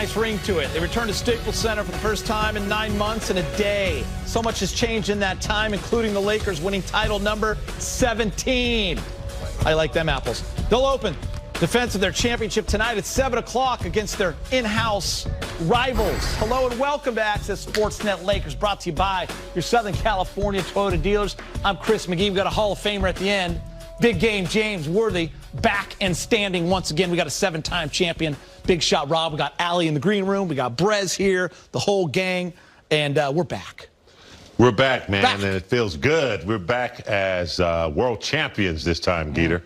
nice ring to it. They returned to Staples Center for the first time in 9 months and a day. So much has changed in that time, including the Lakers winning title number 17. I like them apples. They'll open defense of their championship tonight at 7 o'clock against their in-house rivals. Hello and welcome to Access Sportsnet Lakers, brought to you by your Southern California Toyota dealers. I'm Chris McGee. We've got a Hall of Famer at the end. Big game, James Worthy, back and standing once again. We got a 7-time champion, Big Shot Rob. We got Allie in the green room. We got Brez here, the whole gang, and we're back. We're back, man, and it feels good. We're back as world champions this time, Geeter.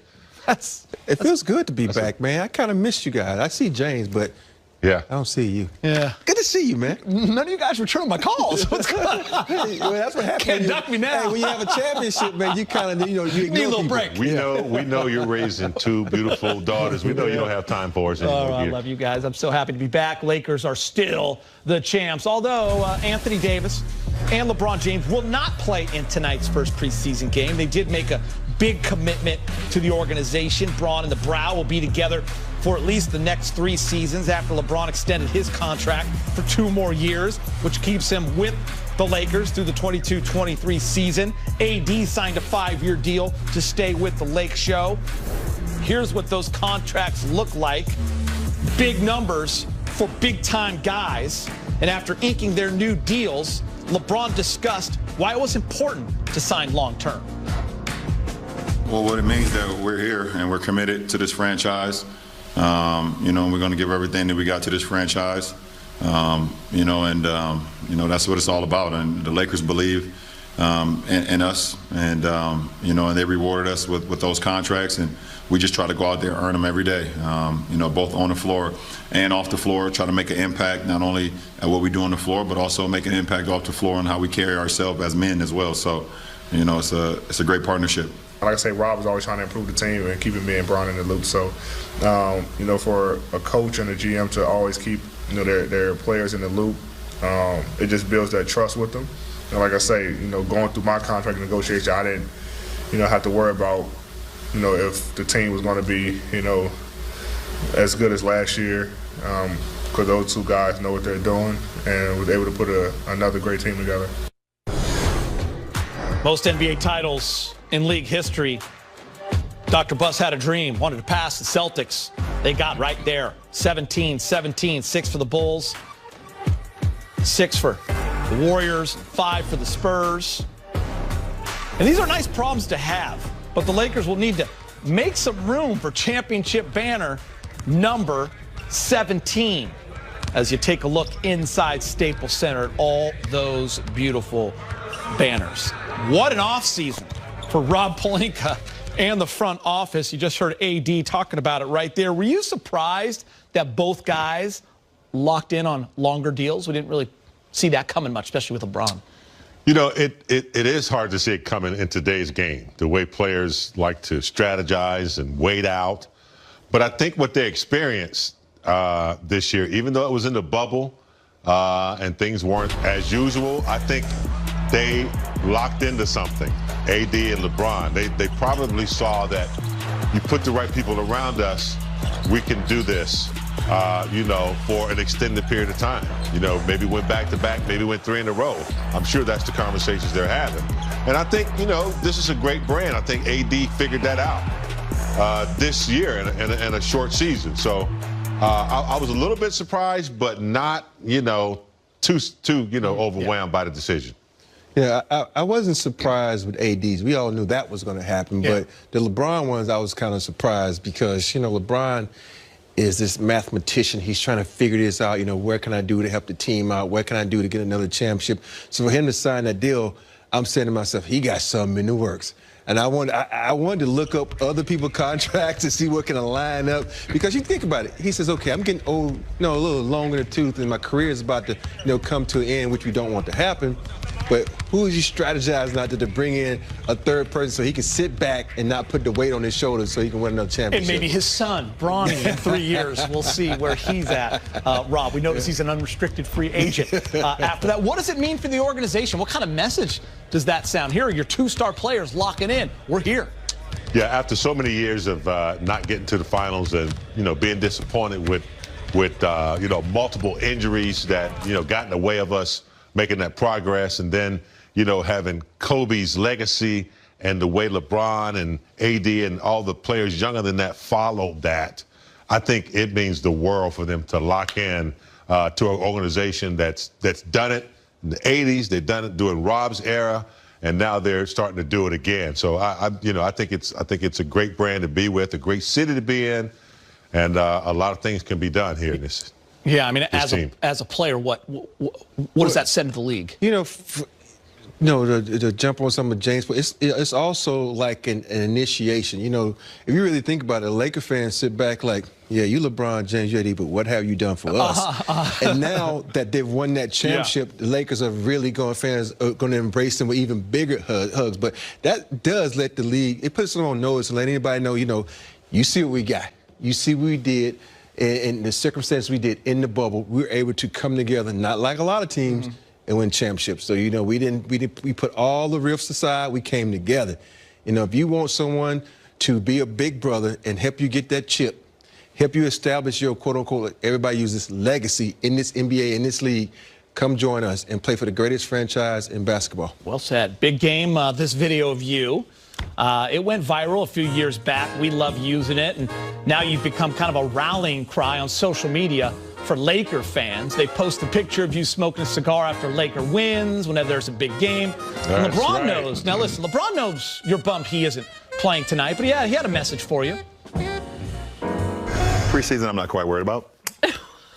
It feels good to be back, man. I kind of missed you guys. I see James, but I don't see you. Yeah. Good to see you, man. None of you guys return my calls. What's going on? Well, that's what happens. Can't duck me now. Hey, when you have a championship, man, you kind of, you need a little people. break. We know you're raising two beautiful daughters. We know you don't have time for us anymore. Oh, I love you guys. I'm so happy to be back. Lakers are still the champs, although Anthony Davis and LeBron James will not play in tonight's first preseason game. They did make a big commitment to the organization. Braun and the Brow will be together for at least the next 3 seasons after LeBron extended his contract for 2 more years, which keeps him with the Lakers through the 22-23 season. AD signed a 5-year deal to stay with the Lake Show. Here's what those contracts look like. Big numbers for big-time guys. And after inking their new deals, LeBron discussed why it was important to sign long-term. Well, what it means that we're here and we're committed to this franchise. We're going to give everything that we got to this franchise. That's what it's all about. And the Lakers believe in us, and they rewarded us with those contracts, and we just try to go out there and earn them every day. Both on the floor and off the floor, try to make an impact not only at what we do on the floor, but also make an impact off the floor and how we carry ourselves as men as well. So, it's a great partnership. Like I say, Rob was always trying to improve the team and keeping me and Braun in the loop. So, for a coach and a GM to always keep, their players in the loop, it just builds that trust with them. And like I say, going through my contract negotiation, I didn't, have to worry about, if the team was going to be, as good as last year, because those 2 guys know what they're doing and was able to put another great team together. Most NBA titles in league history. Dr. Buss had a dream, wanted to pass the Celtics. They got right there. 17-17, 6 for the Bulls, 6 for the Warriors, 5 for the Spurs. And these are nice problems to have, but the Lakers will need to make some room for championship banner number 17 as you take a look inside Staples Center at all those beautiful banners. What an offseason for Rob Pelinka and the front office. You just heard AD talking about it right there. Were you surprised that both guys locked in on longer deals? We didn't really see that coming much, especially with LeBron. It is hard to see it coming in today's game, the way players like to strategize and wait out. But I think what they experienced this year, even though it was in the bubble and things weren't as usual, I think they locked into something. AD and LeBron, they probably saw that you put the right people around us, we can do this, for an extended period of time. Maybe went back-to-back, maybe went 3 in a row. I'm sure that's the conversations they're having. And I think, this is a great brand. I think AD figured that out this year in a short season. So I was a little bit surprised, but not, too overwhelmed by the decision. Yeah, I wasn't surprised with ADs. We all knew that was going to happen. Yeah. But the LeBron ones, I was kind of surprised because, LeBron is this mathematician. He's trying to figure this out. Where can I do to help the team out? What can I do to get another championship? So for him to sign that deal, I'm saying to myself, he got something in the works. And I wanted to look up other people's contracts to see what can line up. Because you think about it. He says, okay, I'm getting old, a little longer in the tooth, and my career is about to, come to an end, which we don't want to happen. But who is he strategizing out to bring in a third person so he can sit back and not put the weight on his shoulders so he can win another championship? And maybe his son, Bronny, in 3 years. We'll see where he's at. Rob, we notice he's an unrestricted free agent after that. What does it mean for the organization? What kind of message does that sound? Here are your 2-star players locking in. We're here. Yeah, after so many years of not getting to the finals and, being disappointed with with multiple injuries that got in the way of us making that progress, and then having Kobe's legacy and the way LeBron and AD and all the players younger than that followed that. I think it means the world for them to lock in to an organization that's done it in the 80s. They've done it during Rob's era, and now they're starting to do it again. So I think it's a great brand to be with, a great city to be in, and a lot of things can be done here in this. Yeah, I mean, as a player, what does that send to the league? To jump on some of James, but it's also like an initiation. If you really think about it, Laker fans sit back like, yeah, you LeBron James, you AD, but what have you done for us? And now that they've won that championship, the Lakers are really fans are going to embrace them with even bigger hugs. But that does let the league, it puts them on notice and let anybody know, you see what we got. You see what we did, and the circumstances we did in the bubble. We were able to come together, not like a lot of teams, and win championships. So we put all the rifts aside. We came together. If you want someone to be a big brother and help you get that chip, help you establish your quote unquote, everybody uses legacy in this NBA, in this league, come join us and play for the greatest franchise in basketball. Well said. Big game. This video of you. It went viral a few years back. We love using it, and now you've become kind of a rallying cry on social media for Laker fans. They post a picture of you smoking a cigar after Laker wins, whenever there's a big game. And LeBron knows. Now listen, LeBron knows you're bummed he isn't playing tonight, but yeah, he had a message for you. Preseason, I'm not quite worried about.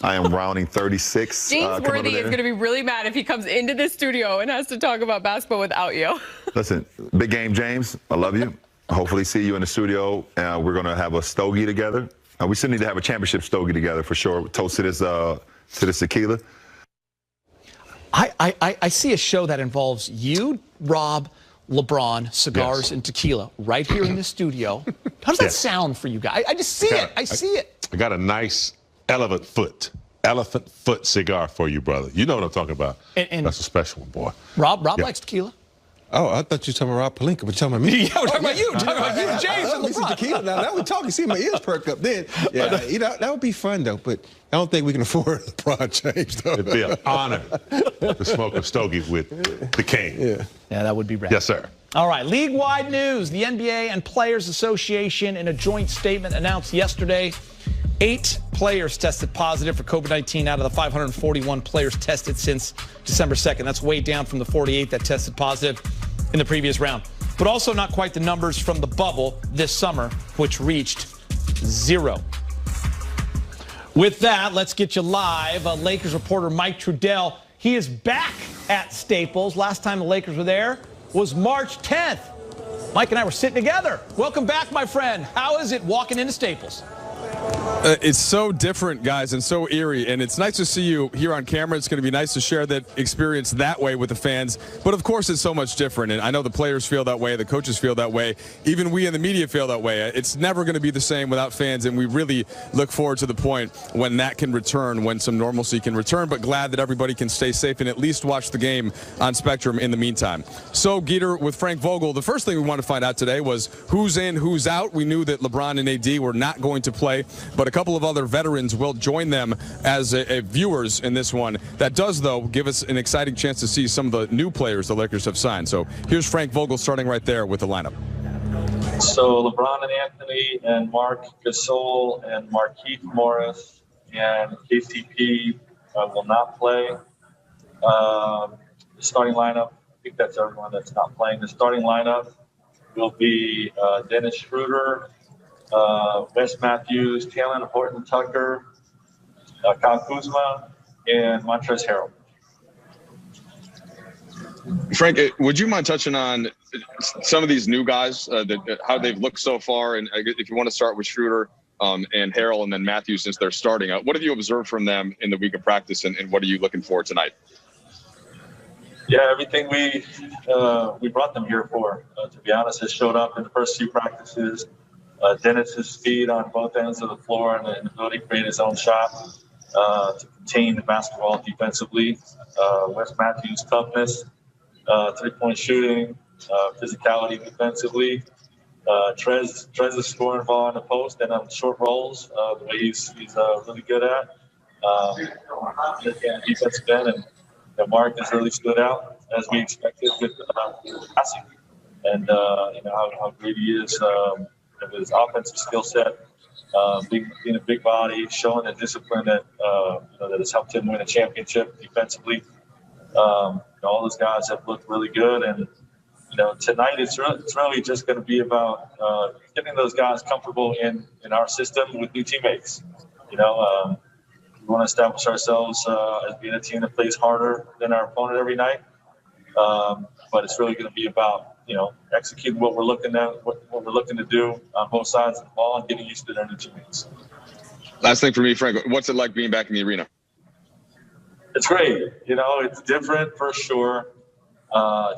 I am rounding 36. James Worthy is going to be really mad if he comes into the studio and has to talk about basketball without you. Listen, big game, James. I love you. Hopefully see you in the studio. We're going to have a stogie together. We still need to have a championship stogie together for sure. Toast to this tequila. I see a show that involves you, Rob, LeBron, cigars, and tequila right here in the studio. How does that sound for you guys? I just see it. I see it. I got a nice elephant foot cigar for you, brother. You know what I'm talking about. And that's a special one, boy. Rob likes tequila. Oh, I thought you were talking about Rob Pelinka, but you're talking about me. Yeah, we're talking about you. James, and LeBron. Tequila. Now we're talking. See, my ears perk up then. Yeah, that would be fun, though. But I don't think we can afford LeBron James, though. It'd be an honor to smoke a stogie with the king. Yeah, that would be rad. Yes, sir. All right, league-wide news. The NBA and Players Association, in a joint statement, announced yesterday 8 players tested positive for COVID-19 out of the 541 players tested since December 2nd. That's way down from the 48 that tested positive in the previous round. But also not quite the numbers from the bubble this summer, which reached 0. With that, let's get you live. Lakers reporter Mike Trudell. He is back at Staples. Last time the Lakers were there was March 10th. Mike and I were sitting together. Welcome back, my friend. How is it walking into Staples? It's so different, guys, and so eerie, and it's nice to see you here on camera. It's going to be nice to share that experience that way with the fans, but of course it's so much different, and I know the players feel that way, the coaches feel that way, even we in the media feel that way. It's never going to be the same without fans, and we really look forward to the point when that can return, when some normalcy can return, but glad that everybody can stay safe and at least watch the game on Spectrum in the meantime. So, Geeter, with Frank Vogel, the first thing we wanted to find out today was who's in, who's out. We knew that LeBron and AD were not going to play, but a couple of other veterans will join them as viewers in this one. That does, though, give us an exciting chance to see some of the new players the Lakers have signed. So here's Frank Vogel starting right there with the lineup. So LeBron and Anthony and Marc Gasol and Markieff Morris and KCP will not play. The starting lineup, I think that's everyone that's not playing. The starting lineup will be Dennis Schroeder, Wes Matthews, Talen Horton-Tucker, Kyle Kuzma, and Montrezl Harrell. Frank, would you mind touching on some of these new guys, how they've looked so far? And if you want to start with Schroeder and Harrell and then Matthews since they're starting, what have you observed from them in the week of practice, and what are you looking for tonight? Yeah, everything we brought them here for, to be honest, has showed up in the first few practices. Dennis's speed on both ends of the floor and the ability to create his own shot to contain the basketball defensively. Wes Matthews' toughness, three-point shooting, physicality defensively. Trez is scoring ball on the post and on short rolls, the way he's really good at. And defensive end, and Mark has really stood out as we expected with passing, and how great he is with his offensive skill set, being a big body, showing the discipline that that has helped him win a championship defensively. All those guys have looked really good, and tonight it's really just going to be about getting those guys comfortable in our system with new teammates. We want to establish ourselves as being a team that plays harder than our opponent every night. But it's really going to be about executing what we're looking at, what we're looking to do on both sides of the ball, and getting used to their new teammates. Last thing for me, Frank, what's it like being back in the arena? It's great. It's different for sure.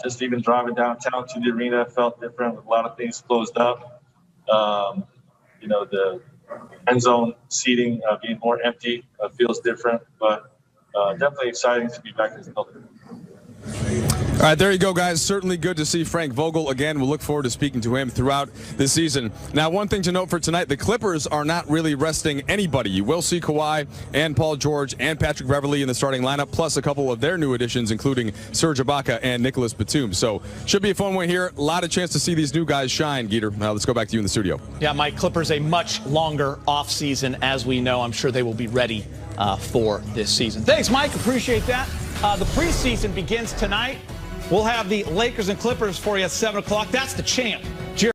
Just even driving downtown to the arena felt different with a lot of things closed up. The end zone seating being more empty feels different, but definitely exciting to be back in the building. All right, there you go, guys. Certainly good to see Frank Vogel again. We'll look forward to speaking to him throughout the season. Now, one thing to note for tonight, the Clippers are not really resting anybody. You will see Kawhi and Paul George and Patrick Beverley in the starting lineup, plus a couple of their new additions, including Serge Ibaka and Nicholas Batum. So should be a fun one here. A lot of chance to see these new guys shine, Geeter. Now let's go back to you in the studio. Yeah, Mike, Clippers a much longer offseason, as we know. I'm sure they will be ready for this season. Thanks, Mike. Appreciate that. The preseason begins tonight. We'll have the Lakers and Clippers for you at 7 o'clock. That's the champ.